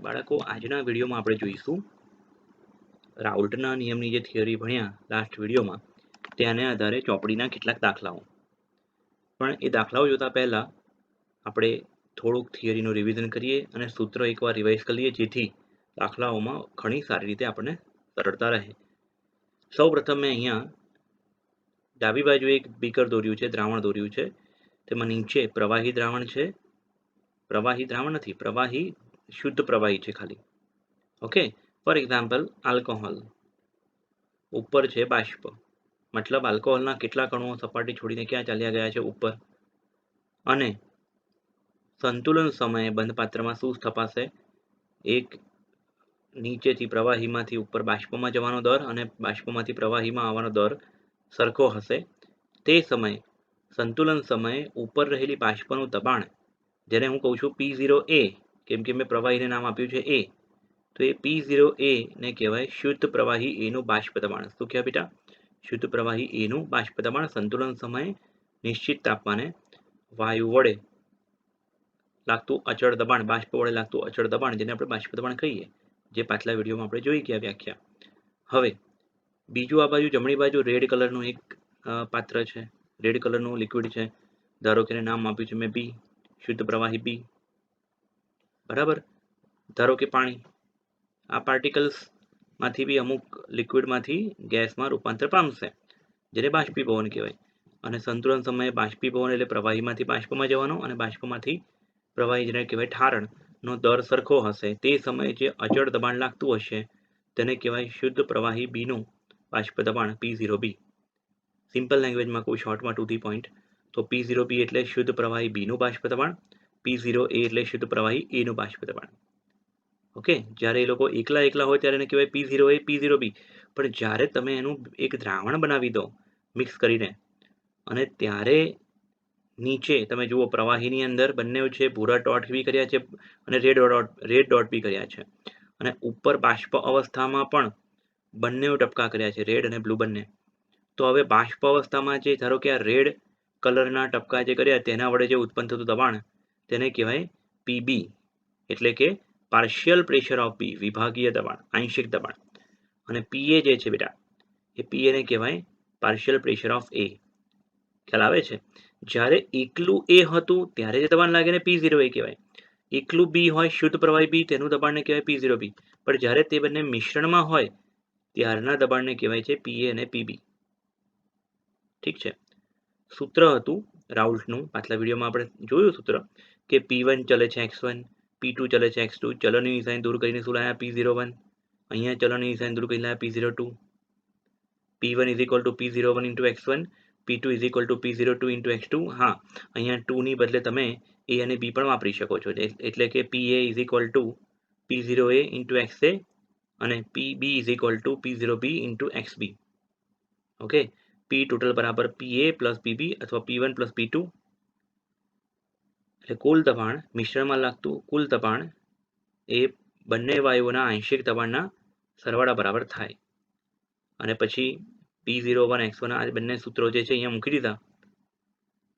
બાળકો આજના વિડીયોમાં આપણે જોઈશું રાઉલ્ટના નિયમની જે થિયરી ભણ્યા લાસ્ટ વિડીયોમાં તેને આધારે ચોપડીના કેટલાક દાખલાઓ. પણ એ દાખલાઓ જોતા પહેલા આપણે થોડુંક થિયરીનું રિવિઝન કરીએ અને સૂત્ર એકવાર રિવાઇઝ કરી લઈએ, જેથી દાખલાઓમાં ઘણી સારી રીતે આપણને સરળતા રહે. સૌપ્રથમ મેં અહીંયા ડાબી બાજુ એક બીકર દોર્યું છે, દ્રાવણ દોર્યું છે. તેમાં નીચે પ્રવાહી દ્રાવણ છે, પ્રવાહી દ્રાવણ નથી, પ્રવાહી શુદ્ધ પ્રવાહી છે ખાલી. Okay, for example alcohol. ઉપર છે બાષ્પ, મતલબ આલ્કોહોલના કેટલા કણુઓ સપાટી છોડીને ક્યાં ચાલ્યા ગયા છે? ઉપર. અને સંતુલન સમયે બંધ પાત્રમાં શું સ્થપાશે? એક નીચેથી પ્રવાહીમાંથી ઉપર બાષ્પમાં જવાનો દર અને બાષ્પમાંથી પ્રવાહીમાં આવવાનો દર સરખો હશે. તે સમયે સંતુલન સમયે ઉપર રહેલી બાષ્પનું દબાણ, જેને હું કહું છું P0A, કેમ કે મેં પ્રવાહીને નામ આપ્યું છે A, તો એ P0A ને કહેવાય શુદ્ધ પ્રવાહી A નું બાષ્પ દબાણ. શું કહેવાય બેટા? શુદ્ધ પ્રવાહી A નું બાષ્પ દબાણ સંતુલન સમયે નિશ્ચિત તાપમાને વાયુ વડે લાગતું અચળ દબાણ, બાષ્પ વડે લાગતું અચળ દબાણ, જેને આપણે બાષ્પ દબાણ કહીએ, જે પાછલા વિડીયોમાં આપણે જોઈ ગયા વ્યાખ્યા. હવે બીજું આ બાજુ જમણી બાજુ રેડ કલરનું એક પાત્ર છે, રેડ કલરનું લિક્વિડ છે. ધારો કે નામ આપ્યું છે મેં B, શુદ્ધ પ્રવાહી B. બરાબર. ધારો કે પાણી. આ પાર્ટિકલ્સ માંથી બી અમુક લિક્વિડમાંથી ગેસમાં રૂપાંતર પામશે, જેને બાષ્પીભવન કહેવાય. અને સંતુલન સમયે બાષ્પીભવન એટલે પ્રવાહીમાંથી બાષ્પમાં જવાનો અને બાષ્પમાંથી પ્રવાહી, જેને કહેવાય ઠારણનો દર સરખો હશે. તે સમયે જે અચળ દબાણ લાગતું હશે તેને કહેવાય શુદ્ધ પ્રવાહી B નું બાષ્પ દબાણ P0B. સિમ્પલ લેંગ્વેજમાં કોઈ શોર્ટમાં ટુ ધી પોઈન્ટ, તો P0B એટલે શુદ્ધ પ્રવાહી B નું બાષ્પ દબાણ, P0A એટલે શુદ્ધ પ્રવાહી A નું બાષ્પ દબાણ. ઓકે, જ્યારે એ લોકો એકલા એકલા હોય ત્યારે એને કહેવાય P0A, P0B. પણ જ્યારે તમે એનું એક દ્રાવણ બનાવી દો મિક્સ કરીને, અને ત્યારે નીચે તમે જુઓ પ્રવાહીની અંદર બંને છે ભૂરા ડોટ બી કર્યા છે અને રેડ ડોટ બી કર્યા છે, અને ઉપર બાષ્પ અવસ્થામાં પણ બંને ટપકા કર્યા છે, રેડ અને બ્લુ બંને. તો હવે બાષ્પ અવસ્થામાં જે ધારો કે આ રેડ કલરના ટપકા જે કર્યા તેના વડે જે ઉત્પન્ન થતું દબાણ તેને કહેવાય PB, એટલે કે પાર્શિયલ પ્રેશર ઓફ B, વિભાગીય દબાણ, આંશિક દબાણ. અને PA જે છે બેટા, એ PA ને કહેવાય પાર્શિયલ પ્રેશર ઓફ A. ખ્યાલ આવે છે? જ્યારે એકલું A હતું ત્યારે જે દબાણ લાગે ને P0A કહેવાય. એકલું B હોય શુદ્ધ પ્રવાહી B, તેનું દબાણને કહેવાય P0B. પણ જ્યારે તે બંને મિશ્રણમાં હોય ત્યારના દબાણને કહેવાય છે PA અને PB. ઠીક છે. સૂત્ર હતું રાઉલ્ટનું, પાછલા વિડીયોમાં આપણે જોયું સૂત્ર, કે P1 ચલે છે x1, P2 ચલે છે x2. ચલનની નિશાની દૂર કરીને શું લાયા? P01. અહીંયા ચલનની નિશાની દૂર કરીને લાયા P02. P1 is equal to P01 into x1, P2 is equal to P02 into x2. હા, અહીંયા 2 ની બદલે તમે A અને B પણ વાપરી શકો છો, એટલે કે PA is equal to P0A into XA અને PB is equal to P0B into XB. Okay, P total બરાબર PA પ્લસ PB અથવા P1 પ્લસ P2. એટલે કુલ દબાણ, મિશ્રણમાં લાગતું કુલ દબાણ એ બંને વાયુઓના આંશિક દબાણના સરવાળા બરાબર થાય. અને પછી P01 x1 આ બંને સૂત્રો જે છે અહીંયા મૂકી દીધા.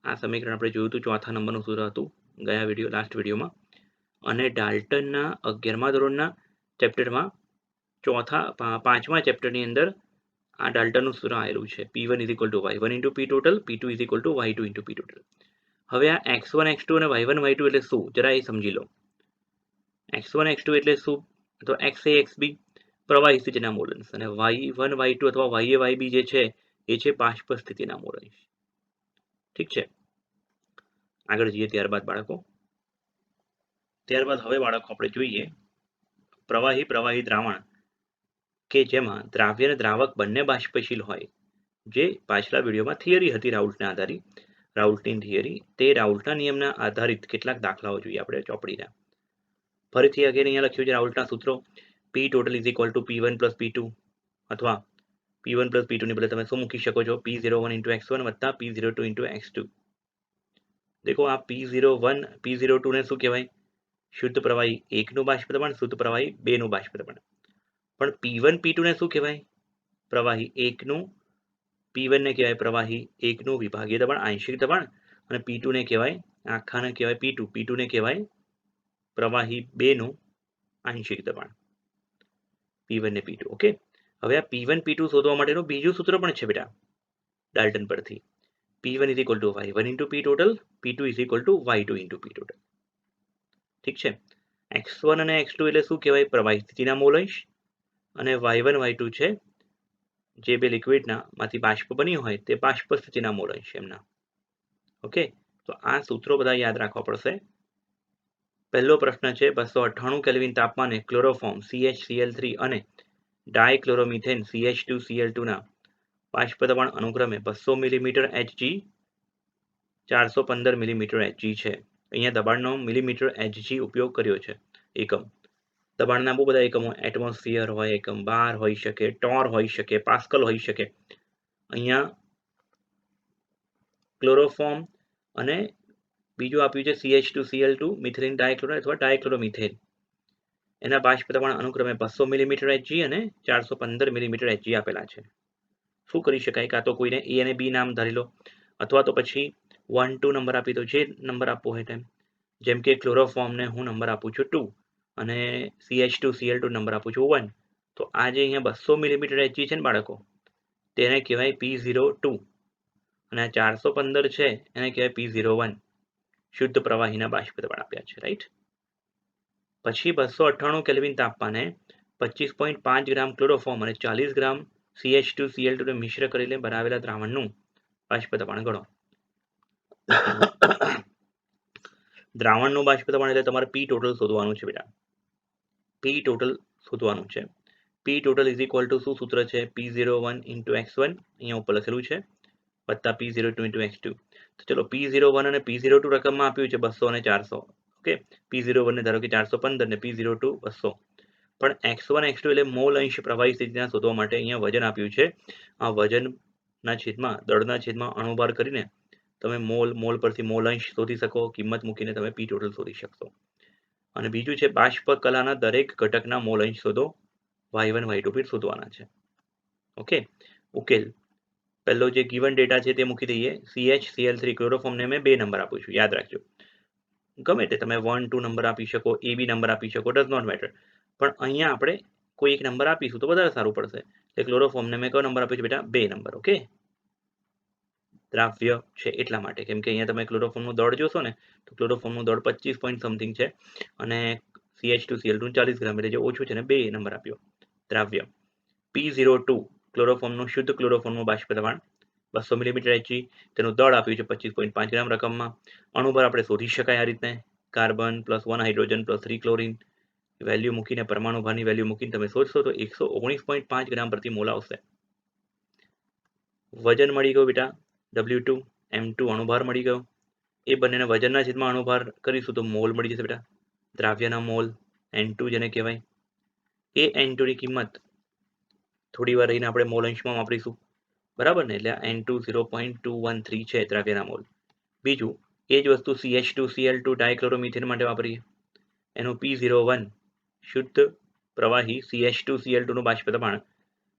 આ સમીકરણ આપણે જોયું હતું, ચોથા નંબરનું સૂત્ર હતું ગયા વિડીયો, લાસ્ટ વિડીયોમાં. અને ડાલ્ટનના 11મા ધોરણના ચેપ્ટરમાં પાંચમા ચેપ્ટરની અંદર આ ડાલ્ટનનું સૂત્ર આવેલું છે. P1 is equal to y1 into P total, P2 is equal to y2 into P total. હવે આ x1 x2 અને y1 y2 એટલે શું, જરા એ સમજી લો. x1 x2 એટલે શું? તો XA XB પ્રવાહી સ્થિતિના મોલન્સ, અને y1 y2 અથવા YA YB જે છે એ છે બાષ્પ સ્થિતિના મોલન્સ. ઠીક છે, આગળ જઈએ. ત્યારબાદ હવે બાળકો આપણે જોઈએ પ્રવાહી દ્રાવણ, કે જેમાં દ્રાવ્ય અને દ્રાવક બંને બાષ્પશીલ હોય, જે પાછલા વિડીયોમાં થિયરી હતી રાઉલ્ટના આધારિત, રાઉલ્ટની થિયરી. તે રાઉલ્ટના નિયમના આધારિત કેટલાક દાખલાઓ જોઈએ આપણે ચોપડીના. ફરીથી આગળ અહીંયા લખ્યું છે રાઉલ્ટના સૂત્રો. P total is equal to P1 plus P2, અથવા P1 પ્લસ P2 ની બદલે તમે શું મૂકી શકો છો? P01 ઇન્ટુ x1 વત્તા P02 ઇન્ટુ x2. દેખો, આ P01 P02 ને શું કહેવાય? શુદ્ધ પ્રવાહી 1 નું બાષ્પ દબાણ, શુદ્ધ પ્રવાહી 2 નું બાષ્પ દબાણ. પણ P1 P2 ને શું કહેવાય? પ્રવાહી 1 નું. P1 ને કહેવાય પ્રવાહી 1 નું વિભાગીય દબાણ, આંશિક દબાણ, અને P2 ને કહેવાય આખાને કહેવાય P2. P2 ને કહેવાય પ્રવાહી 2 નું આંશિક દબાણ P1 ને P2. ઓકે, હવે આ P1 P2 શોધવા માટેનું બીજું સૂત્ર પણ છે બેટા ડાલ્ટન પરથી. P1 is equal to Y1 into P total, P2 is equal to Y2 into P total. ઠીક છે, x1 અને x2 એટલે શું કહેવાય? પ્રવાહી સ્થિતિના મોલ અંશ, અને y1 y2 છે જે બે લિક્વિડના માંથી બાષ્પ બન્યું હોય તે બાષ્પ સ્થિતિના મોલ અંશ એમના. ઓકે, તો આ સૂત્રો બધા યાદ રાખવા પડશે. પહેલો પ્રશ્ન છે 298 કેલ્વિન તાપમાને ક્લોરોફોર્મ CHCl3 અને ડાયક્લોરોમિથેન CH2Cl2 ના બાષ્પ દબાણ અનુક્રમે 200 મિલીમીટર Hg 415 મિલીમીટર Hg છે. અહીંયા દબાણનો મિલીમીટર Hg ઉપયોગ કર્યો છે એકમ. દબાણના બહુ બધા એકમો, એટમોસ્ફિયર હોય, એકમ બાર હોઈ શકે, ટોર હોઈ શકે, પાસ્કલ હોઈ શકે. અહીંયા ક્લોરોફોર્મ અને બીજું આપ્યું છે CH2Cl2 મિથિલિન ડાયક્લોરો અથવા ડાયક્લોરોમિથેન. એના બાષ્પ દબાણ અનુક્રમે 200 મિલીમીટર Hg અને 415 મિલીમીટર Hg આપેલા છે. શું કરી શકાય? કાં તો કોઈને A અને B નામ ધારી લો, અથવા તો પછી 1 2 નંબર આપી દો, જે નંબર આપવો હોય તેમ. જેમ કે ક્લોરોફોર્મને હું નંબર આપું છું 2 અને CH2Cl2 નંબર આપું છું 1. તો આ જે અહીંયા 200 મિલીમીટર Hg છે ને બાળકો, તેને કહેવાય P02 અને 415 છે એને કહેવાય P01. શુદ્ધ પ્રવાહીના બાષ્પ દબાણ આપ્યા છે, રાઈટ. પછી 298 કેલ્વિન તાપમાને 25.5 ગ્રામ ક્લોરોફોર્મ અને 40 ગ્રામ CH2Cl2 ને મિશ્ર કરીને બનાવેલા દ્રાવણનું બાષ્પ દબાણ ગણો. દ્રાવણનું બાષ્પ દબાણ એટલે તમારે P ટોટલ શોધવાનું છે બેટા. P ટોટલ શોધવાનું છે. P total is equal to શું સૂત્ર છે? P01 into x1 અહીંયા ઉપર લખેલું છે વત્તા P02 into x2. તો ચલો P01 અને P02 રકમમાં આપ્યું છે 200 અને 400. ઓકે, P01 ને ધારો કે 415 ને P02 200. પણ x1 x2 એટલે મોલ અંશ પ્રવાહી સ્થિતિના શોધવા માટે અહીંયા વજન આપ્યું છે. આ વજનના છેદમાં દળના છેદમાં અણુભાર કરીને તમે મોલ પરથી મોલ અંશ શોધી શકો, કિંમત મૂકીને તમે P ટોટલ શોધી શકશો. અને બીજું છે બાષ્પ કલાના દરેક ઘટકના મોલ અંશ શોધો, y1 y2 બી શોધવાના છે. ઓકે, ઉકેલ પહેલો જે ગિવન ડેટા છે તે મૂકી દઈએ. CHCl3 ક્લોરોફોર્મને મેં 2 નંબર આપું છું, યાદ રાખજો. ગમે તે તમે 1 2 નંબર આપી શકો, AB નંબર આપી શકો, ડઝ નોટ મેટર. પણ અહીંયા આપણે કોઈ એક નંબર આપીશું તો વધારે સારું પડશે. એટલે ક્લોરોફોર્મને મેં કયો નંબર આપ્યો છે બેટા? 2 નંબર. ઓકે, દ્રાવ્ય છે એટલા માટે, કેમ કે અહીંયા તમે ક્લોરોફોર્મનું દળ જોશો ને તો ક્લોરોફોર્મનું દળ 25 પોઈન્ટ સમથિંગ છે અને CH2Cl2 40 ગ્રામ એટલે જે ઓછું છે ને 2 નંબર આપ્યો. દ્રાવ્ય P02 ક્લોરોફોર્મનું શુદ્ધ ક્લોરોફોર્મનું બાષ્પ દબાણ 200 મિલીમીટર Hg, તેનું દળ આપ્યું છે 25.5 ગ્રામ રકમમાં. અણુભાર આપણે શોધી શકાય આ રીતે, કાર્બન +1 હાઇડ્રોજન +3 ક્લોરીન. વેલ્યુ મૂકીને પરમાણુ ભારની વેલ્યુ મૂકીને તમે શોધશો તો 119.5 ગ્રામ પ્રતિ મોલ આવશે. વજન મળી ગયું બેટા W2, M2 અણુભાર મળી ગયો. એ બંનેને વજનના છેદમાં અણુભાર કરીશું તો મોલ મળી જશે બેટા, દ્રાવ્યના મોલ N2 જેને કહેવાય. એ N2 ની કિંમત થોડી વાર રહીને આપણે મોલ અંશમાં વાપરીશું, બરાબર ને? એટલે N2 0.213 છે દ્રાવ્યના મોલ. બીજું એ જ વસ્તુ CH2Cl2 ડાયક્લોરોમિથેન માટે વાપરીએ. એનું P01 શુદ્ધ પ્રવાહી CH2Cl2 નું બાષ્પ દબાણ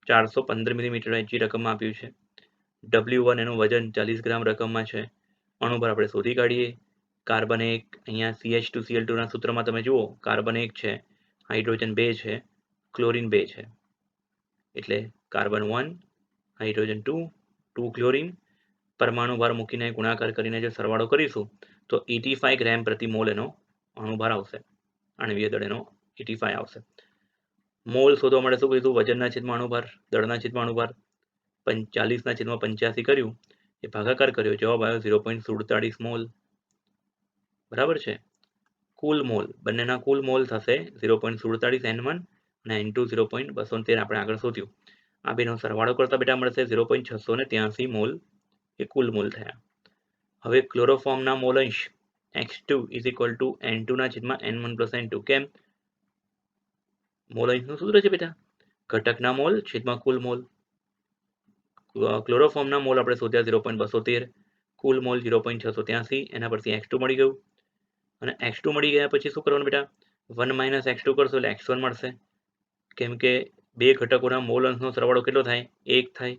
415 મિલીમીટર Hg રકમમાં આપ્યું છે. W1 એનું વજન 40 ગ્રામ રકમમાં છે. અણુભાર આપણે શોધી કાઢીએ. કાર્બન 1 અહીંયા CH2Cl2 ના સૂત્રમાં તમે જુઓ, કાર્બન 1 છે, હાઇડ્રોજન 2 છે, ક્લોરીન 2 છે. એટલે કાર્બન 1 હાઇડ્રોજન 2 2 ક્લોરીન. પરમાણુ ભાર મૂકીને ગુણાકાર કરીને જો સરવાળો કરીશું તો 85 ગ્રામ પ્રતિ મોલ એનો અણુભાર આવશે, આણ્વીય દળ એનો 85 આવશે. મોલ શોધવા માટે શું કીધું? વજનના છેદમાં અણુભાર, દળના છેદમાં અણુભાર. 40/85 કર્યું, એ ભાગાકાર કર્યો, જવાબ આવ્યો 0.47 મોલ. બરાબર છે. કુલ મોલ, બંનેના કુલ મોલ થશે 0.47 N1 અને N2 0.213 આપણે આગળ શોધ્યું. આ બેનો સરવાળો કરતા બેટા મળશે 0.683 મોલ, એ કુલ મોલ થયા. હવે ક્લોરોફોર્મના મોલ અંશ x2 is equal to N2 ના છેદમાં N1 પ્લસ N2. કેમ? મોલ અંશનું સૂત્ર છે બેટા, ઘટકના મોલ છેદમાં કુલ મોલ. ક્લોરોફોર્મના મોલ આપણે શોધ્યા 0.213, કુલ મોલ 0.683, એના પરથી x2 મળી ગયું. અને x2 મળી ગયા પછી શું કરવાનું બેટા? 1 - x2 કરશો એટલે x1 મળશે, કેમ કે બે ઘટકોના મોલ અંશનો સરવાળો કેટલો થાય? 1 થાય.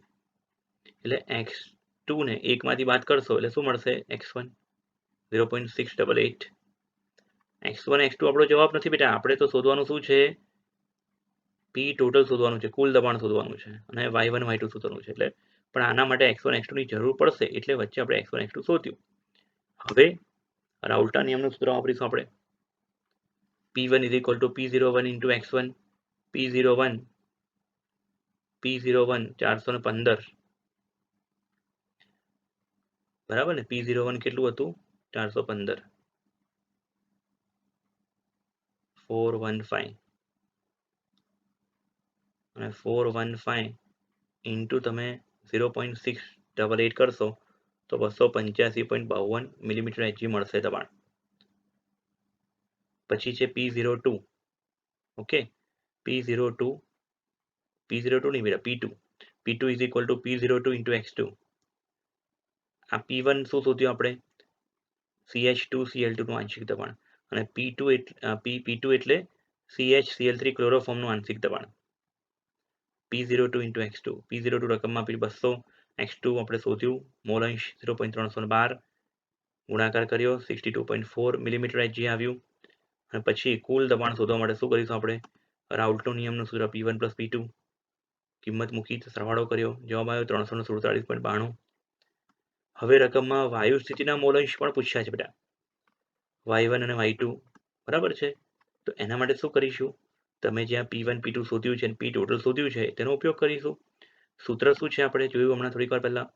એટલે x2 ને 1 માંથી બાદ કરશો એટલે શું મળશે? x1 0.688. x1 x2 આપણો જવાબ નથી બેટા, આપણે તો શોધવાનું શું છે, પી ટોટલ શોધવાનું છે, કુલ દબાણ શોધવાનું છે, અને y1 y2 શોધવાનું છે. એટલે પણ આના માટે x1 x2 ની જરૂર પડશે, એટલે વચ્ચે આપણે x1 x2 શોધ્યું. હવે રાઉલ્ટા નિયમનું સૂત્ર વાપરીશું આપણે. P1 is equal to P01 into x1, P01 415, બરાબર ને. P01 કેટલું હતું, 415, 415, અને 415 ઇન્ટુ તમે 0.688 કરશો તો 285.52 મિલીમીટર એચજી મળશે દબાણ. પછી છે P02, ઓકે, P02 નહીં બેટા, P2 is equal to P02 into x2. આ P1 શું શોધ્યું આપણે, CH2Cl2 નું આંશિક દબાણ, અને P2 એટલે CHCl3 ક્લોરોફોર્મનું આંશિક દબાણ. P02 into x2, P02 રકમમાં આપી 200, x2 આપણે શોધ્યું, મોલ અંશ 0.312, ગુણાકાર કર્યો 62.4 મિલીમીટર એચજી આવ્યું. અને પછી કુલ દબાણ શોધવા માટે શું કરીશું આપણે, રાઉલ્ટનો નિયમનું સૂત્ર P1 plus P2, કિંમત મૂકી સરવાળો કર્યો, જવાબ આવ્યો 347.92. હવે રકમમાં વાયુ સ્થિતિના મોલ અંશ પણ પૂછ્યા છે બેટા, y1 અને y2, બરાબર છે. તો એના માટે શું કરીશું, તમે જ્યાં P1 P2 શોધ્યું છે અને P ટોટલ શોધ્યું છે તેનો ઉપયોગ કરીશું. સૂત્ર શું છે આપણે જોયું હમણાં થોડીક વાર પહેલા,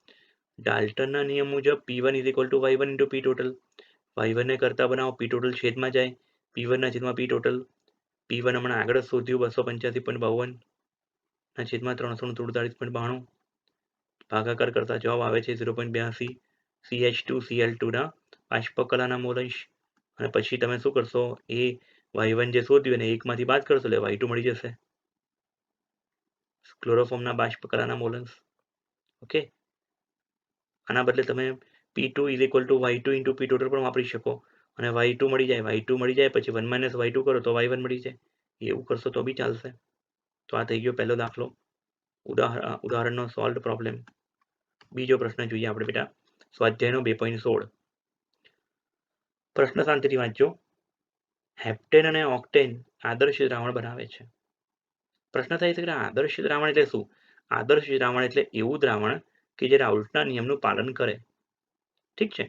ડાલ્ટનના નિયમ મુજબ P1 is equal to y1 into P total. y1 ને કરતા બનાવો, P total છેદમાં જાય, P1 ના છેદમાં P total. P1 હમણાં આગળ જ શોધ્યું 285.52 ના છેદમાં 347.92, ભાગાકાર કરતા જવાબ આવે છે 0.82. CH2Cl2 ના બાષ્પકલાના મોલ અંશ, અને પછી તમે શું કરશો, એ y1 જે શોધ્યું એને 1 માંથી બાદ કરશો એટલે y2 મળી જશે, ક્લોરોફોર્મના બાષ્પકલાના મોલ અંશ. ઓકે, આના બદલે તમે P2 is equal to y2 into P total પણ વાપરી શકો, અને y2 મળી જાય પછી 1 minus y2 કરો તો y1 મળી જાય, એવું કરશો તો બી ચાલશે. તો આ થઈ ગયો પહેલો દાખલો, ઉદાહરણનો સોલ્વ પ્રોબ્લેમ. બીજો પ્રશ્ન જોઈએ આપણે બેટા, સ્વાધ્યાયનો 2.16. પ્રશ્ન શાંતિથી વાંચજો. હેપ્ટેન અને ઓક્ટેન આદર્શ દ્રાવણ બનાવે છે. પ્રશ્ન થાય છે કે આદર્શ દ્રાવણ એટલે શું? આદર્શ દ્રાવણ એટલે એવું દ્રાવણ કે જે રાઉલ્ટના નિયમનું પાલન કરે. ઠીક છે.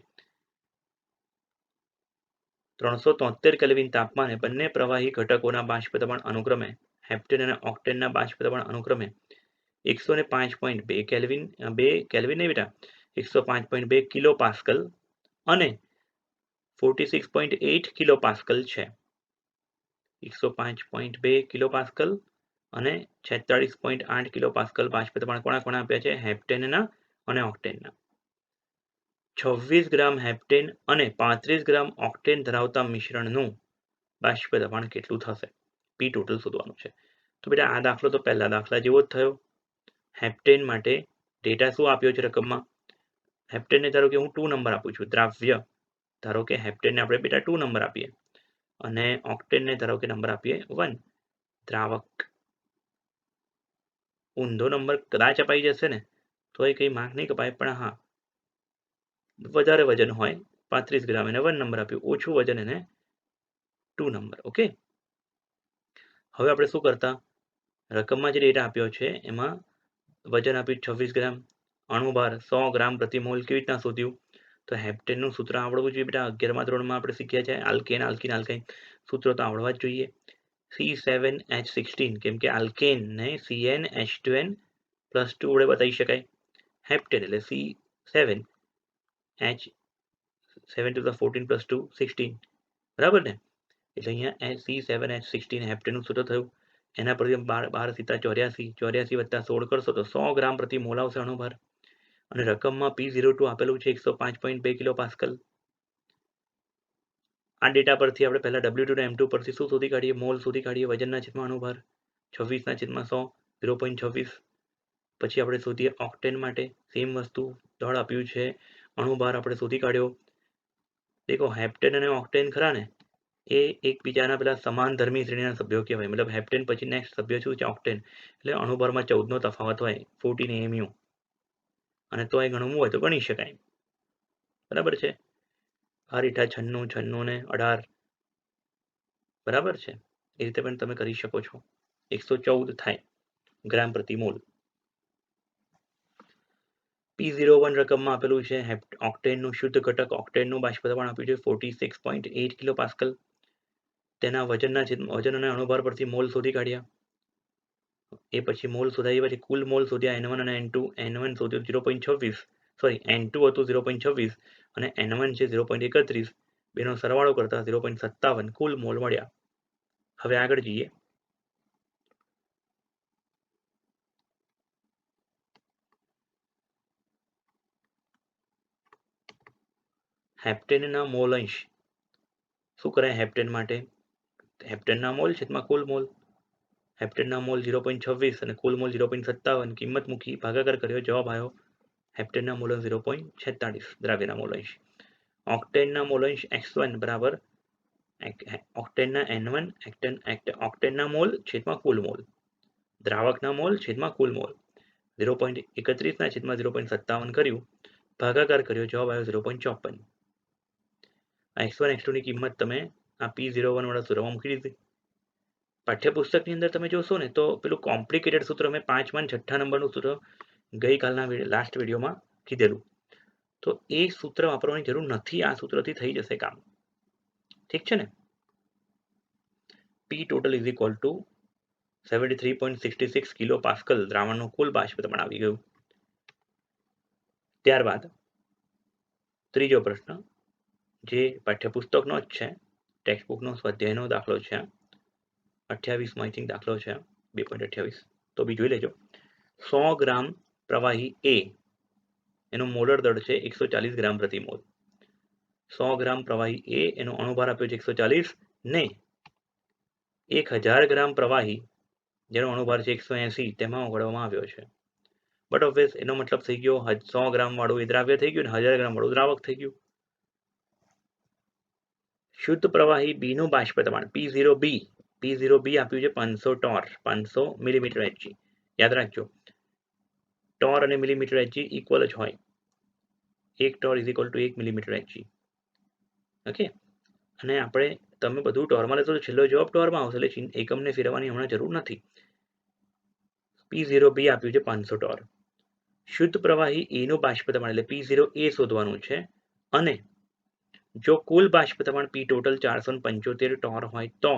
373 કેલ્વિન તાપમાને બંને પ્રવાહી ઘટકોના બાષ્પ દબાણ અનુક્રમે હેપ્ટેન અને ઓક્ટેનના બાષ્પ દબાણ અનુક્રમે 105.2 કેલ્વિન, 2 કેલ્વિન નહીં બેટા, 105.2 કિલો પાસ્કલ અને 46.8 કિલો પાસ્કલ છે. 105.2 કિલો પાસ્કલ અને 46.8 કિલો પાસ્કલ બાષ્પ દબાણ કોના આપ્યા છે, હેપ્ટેનના અને ઓક્ટેનના. 26 ગ્રામ હેપ્ટેન અને 35 ગ્રામ ઓક્ટેન ધરાવતા મિશ્રણનું બાષ્પ દબાણ કેટલું થશે, પી ટોટલ શોધવાનું છે. તો બેટા આ દાખલો તો પહેલા દાખલા જેવો જ થયો. હેપ્ટેન માટે ડેટા શું આપ્યો છે રકમમાં, હેપ્ટેનને ધારો કે હું 2 નંબર આપું છું, દ્રાવ્ય ધારો કે હેપ્ટેનને આપણે બેટા 2 નંબર આપીએ, અને ઓક્ટેનને ધારો કે નંબર આપીએ 1, દ્રાવક. ઊંધો નંબર કદાચ અપાઈ જશે ને તો એ કંઈ માર્ક નહીં કપાય, પણ હા વધારે વજન હોય 35 ગ્રામ એને 1 નંબર આપ્યું, ઓછું વજન એને 2 નંબર. ઓકે, હવે આપણે શું કરતા, રકમમાં જે ડેટા આપ્યો છે એમાં વજન આપ્યું 26 ગ્રામ, અણુભાર 100 ગ્રામ પ્રતિ મોલ કેવી રીતના શોધ્યું, તો હેપ્ટેનનું સૂત્ર આવડવું જોઈએ બેટા. 11મા ધોરણમાં આપણે શીખ્યા છે, આલ્કેન આલ્કીન આલ્કાઇન સૂત્ર તો આવડવા જ જોઈએ. C7H16, કેમ કે આલ્કેન ને CnH2n+2 વડે બતાવી શકાય, હેપ્ટેન એટલે C7H7 to the 14 + 2 16, બરાબર ને. એટલે અહીંયા C7H16 હેપ્ટેનનું સૂત્ર થયું. એના પરથી 12 સીતા 84, 84 વત્તા 16 કરશો તો 100 ગ્રામ પ્રતિ મોલ આવશે અણુભાર, અને રકમમાં P02 આપેલું છે 105.2 કિલો પાસ્કલ. આ ડેટા પરથી આપણે પહેલા W2 અને M2 પરથી શું શોધી કાઢીએ, મોલ શોધી કાઢીએ, વજનના છેદમાં અણુભાર 26/100 0.26. પછી આપણે શોધીએ ઓક્ટેન માટે, સેમ વસ્તુ, દળ આપ્યું છે, અણુભાર આપણે શોધી કાઢ્યો. દેખો હેપ્ટેન અને ઓક્ટેન ખરા ને એ એકબીજાના પેલા સમાન ધર્મી શ્રેણીના સભ્યો કહેવાય, મતલબ હેપ્ટેન પછી નેક્સ્ટ સભ્ય શું છે, ઓક્ટેન, એટલે અણુભારમાં 14નો તફાવત હોય, 14 AMU, અને તો એ ગણવું હોય તો ગણી શકાય, બરાબર છે. 8 × 96, 96 ને 18, બરાબર છે, એ રીતે પણ તમે કરી શકો છો. 114 થાય ગ્રામ પ્રતિ મોલ. P01 રકમમાં આપેલું છે ઓક્ટેનનું શુદ્ધ ઘટક, ઓક્ટેનનું બાષ્પદબાણ આપ્યું છે 46.8 કિલો પાસ્કલ. તેના વજન અને અણુભાર પરથી મોલ શોધી કાઢ્યા. એ પછી મોલ શોધાઈ પછી કુલ મોલ શોધ્યા N1 અને N2. N1 શોધ્યો 0.26, સોરી N2 હતું 0.26 અને N1 છે 0.31. બેનો સરવાળો કરતા 0.57 કુલ મોલ મળ્યા. હવે આગળ જઈએ. હેપ્ટેનના મોલ અંશ શું કરાય હેપ્ટેન માટે? હેપ્ટેનના મોલ છેદમાં કુલ મોલ. હેપ્ટેનના મોલ 0.26 અને કુલ મોલ 0.57. કિંમત મૂકી ભાગાકાર કર્યો, જવાબ આવ્યો હેપ્ટેનના મોલ 0.46 દ્રાવ્યના મોલ અંશ. ઓક્ટેનના મોલ અંશ x1 બરાબર ઓક્ટેનના N1 ઓક્ટેનના મોલ છેદમાં કુલ મોલ. દ્રાવકના મોલ છેદમાં કુલ મોલ 0.31 ના છેદમાં 0.57 કર્યું, ભાગાકાર કર્યો, જવાબ આવ્યો 0.54. x1 x2 ની કિંમત તમે આ P01 વાળા સૂત્રમાં મૂકી દીધી. પાઠ્યપુસ્તકની અંદર તમે જોશો ને તો પેલું કોમ્પ્લિકેટેડ સૂત્ર મેં 5મા અને 6ઠ્ઠા નંબરનું સૂત્ર ગઈકાલના લાસ્ટ વિડીયોમાં કીધેલું, તો એ સૂત્ર વાપરવાની જરૂર નથી. આ સૂત્રથી થઈ જશે કામ. ઠીક છે ને? P total is equal to 73.66 kilo pascal દ્રાવણનું કુલ બાષ્પદબાણ આવી ગયું. ત્યારબાદ ત્રીજો પ્રશ્ન જે પાઠ્યપુસ્તકનો જ છે, ટેક્સ્ટબુકનો સ્વાધ્યાયનો દાખલો છે, 28 આઈ થિંક દાખલો છે 2.28, તો બી જોઈ લેજો. 100 ગ્રામ પ્રવાહી A એનો મોલર દળ છે 140 ગ્રામ પ્રતિ મોલ. 100 ગ્રામ પ્રવાહી A એનો અણુભાર આપ્યો છે 140 ને 1000 ગ્રામ પ્રવાહી જેનો અણુભાર છે 180 તેમાં ઓગળવામાં આવ્યો છે. બટ ઓબ્વિયસ એનો મતલબ થઈ ગયો 100 ગ્રામ વાળું એ દ્રાવ્ય થઈ ગયું ને 1000 ગ્રામ વાળું દ્રાવક થઈ ગયું. શુદ્ધ પ્રવાહી B નું બાષ્પદબાણ P0B આપ્યું છે 500 ટોર, 500 મિલીમીટર Hg. યાદ રાખજો ટોર અને મિલીમીટર Hg ઇક્વલ જ હોય. 1 ટોર is equal to 1 millimetre Hg. Okay, અને આપણે તમે બધું ટોરમાં લેશો તો છેલ્લો જવાબ ટોરમાં આવશે, એટલે એકમને ફેરવવાની હમણાં જરૂર નથી. P0B આપ્યું છે 500 ટોર. શુદ્ધ પ્રવાહી A નું બાષ્પદબાણ એટલે P0A શોધવાનું છે, અને જો કુલ બાષ્પદબાણ P ટોટલ 475 ટોર હોય તો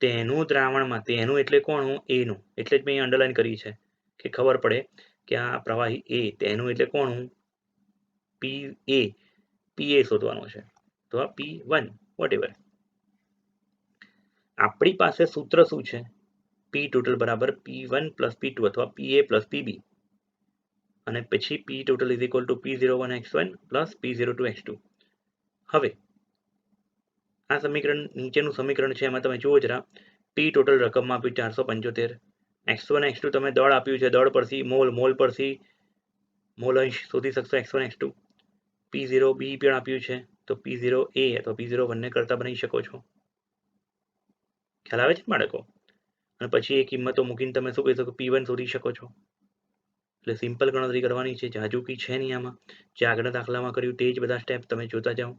તેનું દ્રાવણમાં, તેનું એટલે કોણ? A નું, એટલે જ મેં અંડરલાઈન કરી છે કે ખબર પડે કે આ પ્રવાહી A, તેનું એટલે કોણ? PA શોધવાનું છે, તો આ P1 વોટેવર. આપણી પાસે સૂત્ર શું છે? P ટોટલ બરાબર P1 પ્લસ P2 અથવા PA પ્લસ PB, અને પછી P total is equal to P01 x1 plus P02 x2. હવે આ સમીકરણ નીચેનું સમીકરણ છે, એમાં તમે જુઓ જરા. P ટોટલ રકમમાં આપ્યું 475, x1 x2 તમે દળ આપ્યું છે, દળ પરથી મોલ પરથી મોલ અંશ શોધી શકશો x1 x2. P0B પણ આપ્યું છે, તો P0A અથવા P01 ને કરતા બનાવી શકો છો. ખ્યાલ આવે છે બાળકો? અને પછી એ કિંમતો મૂકીને તમે શું કહી શકો? P1 શોધી શકો છો. એટલે સિમ્પલ ગણતરી કરવાની છે, જાજુ કી છે નહીં આમાં. જે આગળના દાખલામાં કર્યું તે જ બધા સ્ટેપ તમે જોતા જાઓ.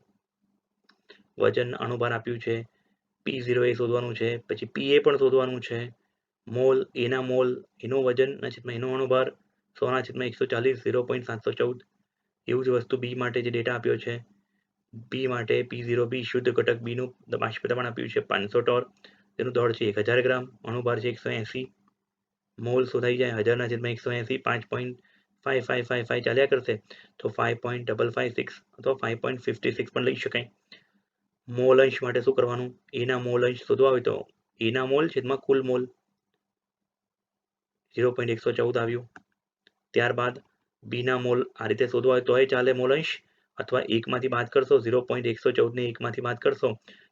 વજન અણુભાર આપ્યું છે, P0A શોધવાનું છે, પછી PA પણ શોધવાનું છે, મોલ એના મોલ એનું વજન એનો અણુભાર 100/140 0.714. એવું જ વસ્તુ B માટે જે ડેટા આપ્યો છે, B માટે P0B શુદ્ધ ઘટક B નું બાષ્પદબાણ આપ્યું છે 500 ટોર, તેનું દળ છે 1000 ગ્રામ, અણુભાર છે 180, મોલ શોધાઈ જાય 1000/180, 5.5555 ચાલ્યા કરશે તો 5.556 અથવા 5.56 પણ લઈ શકાય. મોલ અંશ માટે શું કરવાનું? એના મોલ અંશ શોધવા હોય તો એના મોલ છેદમાં કુલ મોલ 0.114 આવ્યું. ત્યારબાદ બીના મોલ આ રીતે શોધવા હોય તોય ચાલે મોલ અંશ, અથવા એકમાંથી બાદ કરશો 0.114 ને એકમાંથી બાદ કરશો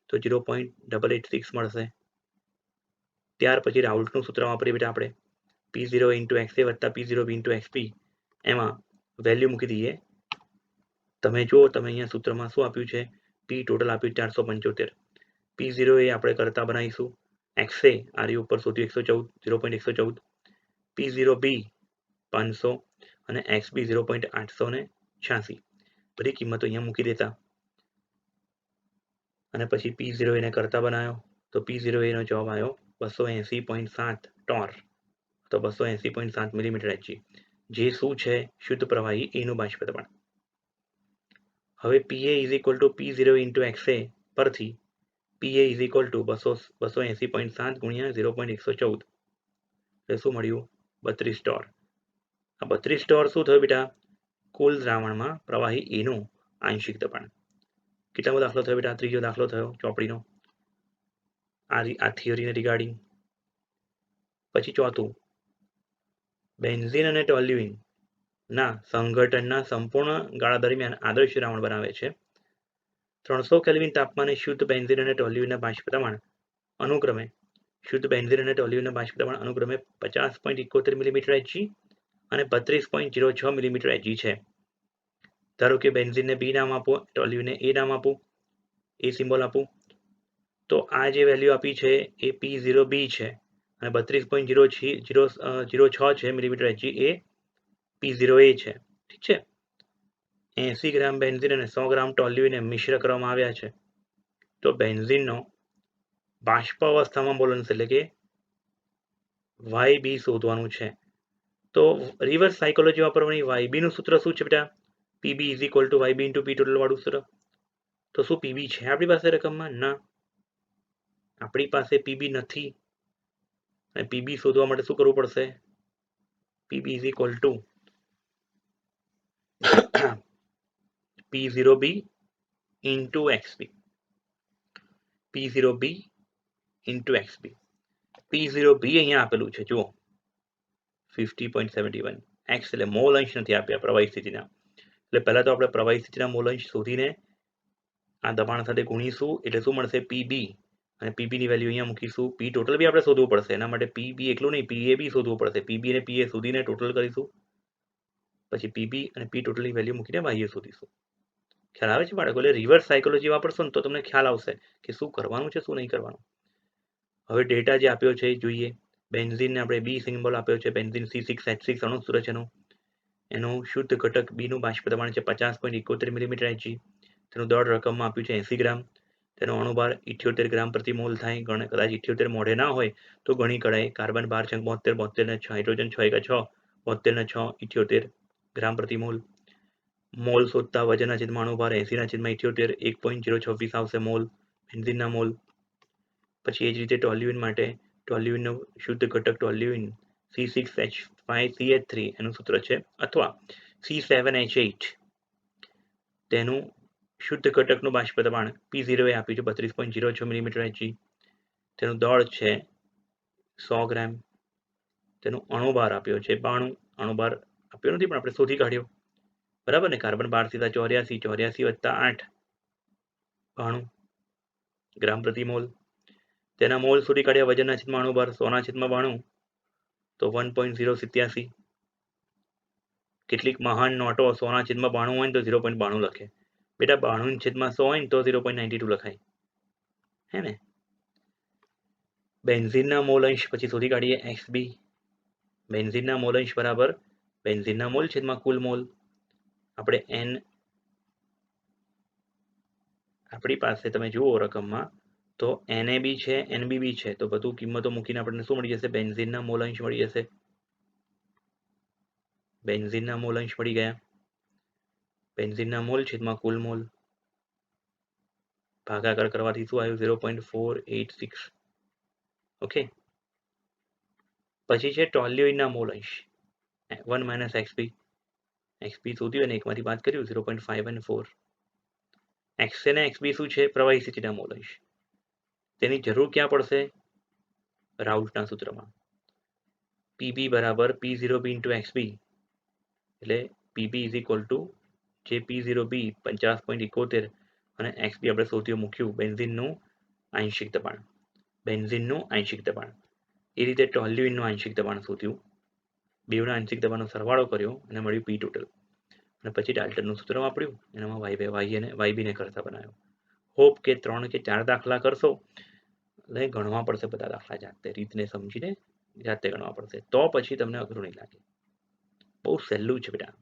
તો 0.886 મળશે. ત્યાર પછી રાઉલ્ટનું સૂત્ર વાપરીએ બેટા આપણે P0 × XA વત્તા P0B × XP, એમાં વેલ્યુ મૂકી દઈએ. તમે જુઓ, તમે અહીંયા સૂત્રમાં શું આપ્યું છે? P ટોટલ આપ્યું 475, P0A આપણે કરતા બનાવીશું, XA આરી ઉપર શોધ્યું 0.114, P0B 500 અને XB 0.886. બધી કિંમતો અહીંયા મૂકી દેતા. અને પછી P0 એને કરતા બનાવ્યો તો P0 એનો જવાબ આવ્યો 280.7 ટોર તો 280.7 મિલીમીટર Hg, જે શું છે શુદ્ધ પ્રવાહી એનું બાષ્પદબાણ. હવે Pa is equal to P0 into XA પરથી Pa ઇઝ ઇક્વલ ટુ 280.7 ગુણ્યા 0.114 એટલે શું મળ્યું 32 ટોર. આ 32 ટોર શું થયું બેટા? કુલ દ્રાવણમાં પ્રવાહી એનું આંશિક દબાણ. કેટલામો દાખલો થયો બેટા? ત્રીજો દાખલો થયો ચોપડીનો, આ થિયરીને રિગાર્ડિંગ. પછી ચોથું, બેન્ઝીન અને ટોલ્યુઇન ના સંઘટનના સંપૂર્ણ ગાળા દરમિયાન આદર્શ દ્રાવણ બનાવે છે. 300 કેલ્વિન તાપમાને શુદ્ધ બેન્ઝીન અને ટોલ્યુઇનના બાષ્પદબાણ અનુક્રમે 50.71 મિલીમીટર Hg અને 32.06 મિલીમીટર Hg છે. ધારો કે બેન્ઝીનને બી નામ આપો, ટોલ્યુઇનને એ નામ આપું, એ સિમ્બોલ આપું. તો આ જે વેલ્યુ આપી છે એ P0B છે અને 32.06 છે મિલીમીટર Hg એ P0A છે. ઠીક છે. 80 ગ્રામ બેન્ઝીન અને 100 ગ્રામ ટોલ્યુઇનને મિશ્ર કરવામાં આવ્યા છે. તો બેન્ઝીનનો બાષ્પ અવસ્થામાં મોલન્સ એટલે કે YB શોધવાનું છે. તો રિવર્સ સાયકોલોજી વાપરવાની. YB નું સૂત્ર શું છે બેટા? PB is equal to YB into P total વાળું સૂત્ર. તો શું PB છે આપણી પાસે રકમમાં? ના, આપણી પાસે PB નથી. અને PB શોધવા માટે શું કરવું પડશે? PB is equal to P0B into XB. P0B into XB. P0B અહીંયા આપેલું છે જુઓ 50.71. X એટલે મોલ અંશ નથી આપ્યા પ્રવાહી સ્થિતિના. એટલે પહેલા તો આપણે પ્રવાહી સ્થિતિના મોલ અંશ શોધીને આ દબાણ સાથે ગુણીશું એટલે શું મળશે? PB. અને PB ની વેલ્યુ અહીંયા મૂકીશું. P ટોટલ બી આપણે શોધવું પડશે. એના માટે PB એકલું નહીં, PA બી શોધવું પડશે. PB અને PA શોધીને ટોટલ કરીશું, પછી PB અને P ટોટલની વેલ્યુ મૂકીને બાહ્ય શોધીશું. ખ્યાલ આવે છે બાળકો? એટલે રિવર્સ સાયકોલોજી વાપરશો ને તો તમને ખ્યાલ આવશે કે શું કરવાનું છે, શું નહીં કરવાનું. હવે ડેટા જે આપ્યો છે જોઈએ. બેન્ઝીનને આપણે B સિમ્બોલ આપ્યો છે. બેન્ઝીન C6H6 અણુ સૂત્ર છે એનું શુદ્ધ ઘટક B નું બાષ્પદબાણ છે 50.71 મિલીમીટર Hg. તેનું દળ રકમમાં આપ્યું છે 80 ગ્રામ. તેનો અણુભાર 78 ગ્રામ પ્રતિ મોલ થાય. કદાચ 78 મોઢે ના હોય તો ગણી કઢાય. કાર્બન 12 72 72 ને 6, હાઇડ્રોજન 6 1 6 72 ને 6 78 ગ્રામ પ્રતિ મોલ. મોલ શોધતા વજનના છેદમાં અણુભાર 80/78 1.026 આવશે મોલ બેન્ઝીનના મોલ. પછી એ જ રીતે ટોલ્યુઇન માટે ટોલ્યુઇનનો શુદ્ધ ઘટક ટોલ્યુઇન C6H5CH3 એનું સૂત્ર છે, અથવા C7H8. તેનું શુદ્ધ ઘટકનું બાષ્પદબાણ P0 એ આપ્યું છે 32.06 મિલીમીટર Hg. તેનું દળ છે 100 ગ્રામ. તેનું અણુભાર આપ્યો છે 92. અણુભાર આપ્યો નથી પણ આપણે શોધી કાઢ્યો, બરાબર ને? કાર્બન 12 સીધા 84 84 વત્તા 8 92 ગ્રામ પ્રતિ મોલ. તેના મોલ શોધી કાઢ્યા. વજનના છેદમાં અણુભાર 100/92 તો 1.087. કેટલીક મહાન નોટો 100/92 હોય તો 0.92 લખે. બેટા 92/100 હોય ને તો 0.92 લખાય, હે ને? બેન્ઝીનના મોલ અંશ પછી શોધી કાઢીએ. XB. બેન્ઝીનના મોલ અંશ બરાબર બેન્ઝીનના મોલ છેદમાં કુલ મોલ. આપણે N આપણી પાસે તમે જુઓ રકમમાં તો NAB છે, NBB છે. તો બધું કિંમતો મૂકીને આપણને શું મળી જશે? બેન્ઝીનના મોલ અંશ મળી જશે. બેન્ઝીનના મોલ અંશ મળી ગયા. બેન્ઝીનના મોલ છેદમાં કુલ મોલ ભાગાકાર કરવાથી શું આવ્યું? 0.486. ઓકે. પછી છે ટોલ્યુઇનના મોલ અંશ 1 - XB. XB શોધ્યું અને એકમાંથી બાદ કર્યું 0.514. XA અને XB શું છે? પ્રવાહી સ્થિતિના મોલ અંશ. તેની જરૂર ક્યાં પડશે? રાઉલ્ટના સૂત્રમાં. PB બરાબર P0B ઇન્ટુ XB. એટલે PB ઇઝ ઇક્વલ ટુ જે P0B 50.71 અને XB આપણે શોધ્યું મૂક્યું બેન્ઝીનનું આંશિક દબાણ. બેન્ઝીનનું આંશિક દબાણ. એ રીતે ટોલ્યુઇનનું આંશિક દબાણ શોધ્યું. બેવના આંશિક દબાણનો સરવાળો કર્યો અને મળ્યું P ટોટલ. અને પછી ડાલ્ટનનું સૂત્ર વાપર્યું. એનામાં YB ને કરતા બનાવ્યો. હોપ કે 3 કે 4 દાખલા કરશો એટલે ગણવા પડશે બધા દાખલા જાતે, રીતને સમજીને જાતે ગણવા પડશે, તો પછી તમને અઘરું નહીં લાગે. બહુ સહેલું છે બેટા.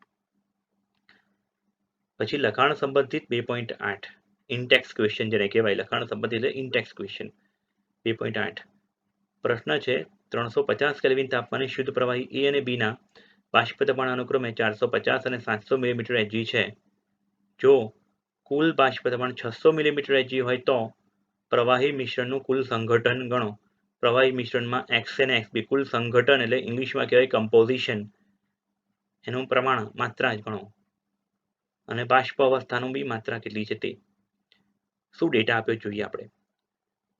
પછી લખાણ સંબંધિત 2.8. ઇનટેક્સ ક્વેશ્ચન જેને કહેવાય, લખાણ સંબંધિત એટલે ઇનટેક્સ ક્વેશ્ચન. 2.8 પ્રશ્ન છે 350 કેલ્વિન તાપમાને શુદ્ધ પ્રવાહી એ અને બી ના બાષ્પ દબાણ અનુક્રમે 450 અને 700 મિલીમીટર એચજી છે. જો કુલ બાષ્પ દબાણ 600 મિલીમીટર એચજી હોય તો પ્રવાહી મિશ્રણનું કુલ સંઘટન ગણો. પ્રવાહી મિશ્રણમાં એક્સ અને એક્સબી કુલ સંઘટન એટલે ઇંગ્લિશમાં કહેવાય કમ્પોઝિશન, એનું પ્રમાણ માત્રા જ ગણો અને બાષ્પ અવસ્થાનું બી માત્રા કેટલી છે તે. શું ડેટા આપ્યો જોઈએ આપણે.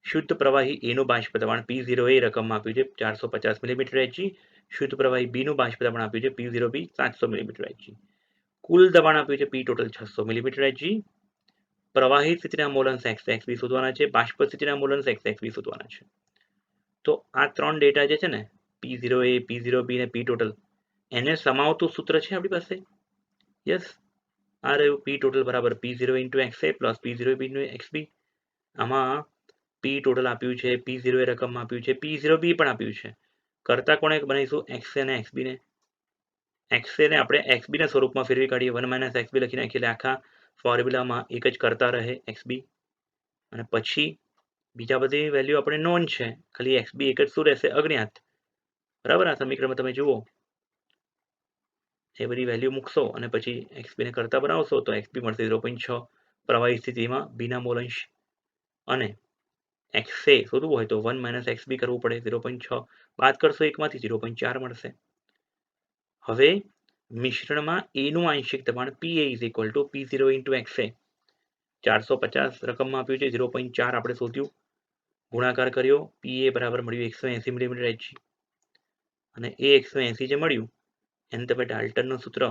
શુદ્ધ પ્રવાહી એનું બાષ્પ દબાણ P0 એ રકમમાં આપ્યું છે 450 મિલીમીટર એચજી. શુદ્ધ પ્રવાહી બીનું બાષ્પ દબાણ આપ્યું છે P0 બી 700 મિલીમીટર એચજી. કુલ દબાણ આપ્યું છે P ટોટલ 600 મિલીમીટર એચજી. પ્રવાહી સ્થિતિના મોલન્સ XXB શોધવાના છે, બાષ્પ સ્થિતિના મોલન્સ XXB શોધવાના છે. તો આ ત્રણ ડેટા જે છે ને P0A, P0B અને P ટોટલ, એને સમાવતું સૂત્ર છે આપણી પાસે. યસ, આ રહ્યું P ટોટલ બરાબર P0 into XA plus P0B into XB. આમાં P ટોટલ આપ્યું છે, P0 એ રકમ આપ્યું છે, P0B પણ આપ્યું છે. કરતા કોણે બનાવીશું XA અને XB ને. XA ને આપણે XB ના સ્વરૂપમાં ફેરવી કાઢીએ, 1 - XB લખી નાખીએ એટલે આખા ફોર્મ્યુલામાં એક જ કરતા રહે XB. અને પછી બીજા બધી વેલ્યુ આપણે નોન છે, ખાલી XB એક જ શું રહેશે અજ્ઞાત. બરાબર, આ સમીકરણમાં તમે જુઓ એ બધી વેલ્યુ મૂકશો અને પછી XB ને કરતા બનાવશો તો XB મળશે 0.6 પ્રવાહી સ્થિતિમાં બીના મોલંશ. અને XA શોધવું હોય તો 1 - XB કરવું પડે, 0.6 બાદ કરશો એકમાંથી 0.4 મળશે. હવે મિશ્રણમાં A નું આંશિક દબાણ PA = P0 × XA. 450 રકમમાં આપ્યું છે, 0.4 આપણે શોધ્યું, ગુણાકાર કર્યો, PA બરાબર મળ્યું 180 મિલીમીટર એચજી. અને એ 180 જે મળ્યું એને તમે ડાલ્ટનનું સૂત્ર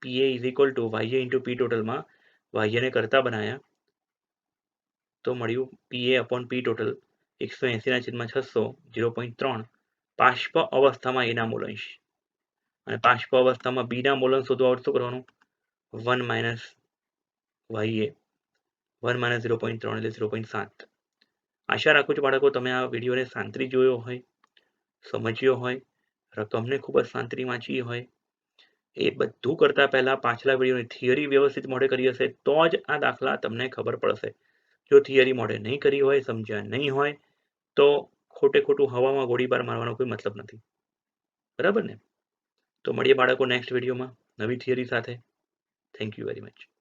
PA = YA × P ટોટલમાં YA ને કરતા બનાવ્યા તો મળ્યું PA / P ટોટલ 180/600 0.3 બાષ્પ અવસ્થામાં એના મોલંશ. અને બાષ્પ અવસ્થામાં બીના મોલંશ શોધવા આવડે શું કરવાનું, 1 - YA 1 - 0.3 એટલે 0.7. આશા રાખું છું બાળકો તમે આ વિડીયોને શાંતિથી જોયો હોય, સમજ્યો હોય, રકમને ખૂબ જ શાંતિથી વાંચી હોય. એ બધું કરતા પહેલા પાછલા વિડીયોની થિયરી વ્યવસ્થિત મોઢે કરી હશે તો જ આ દાખલા તમને ખબર પડશે. જો થિયરી મોઢે નહીં કરી હોય, સમજ્યા નહીં હોય તો ખોટે ખોટું હવામાં ગોળીબાર મારવાનો કોઈ મતલબ નથી. બરાબર ને. તો મળીએ બાળકો નેક્સ્ટ વિડીયોમાં નવી થિયરી સાથે. Thank you very much.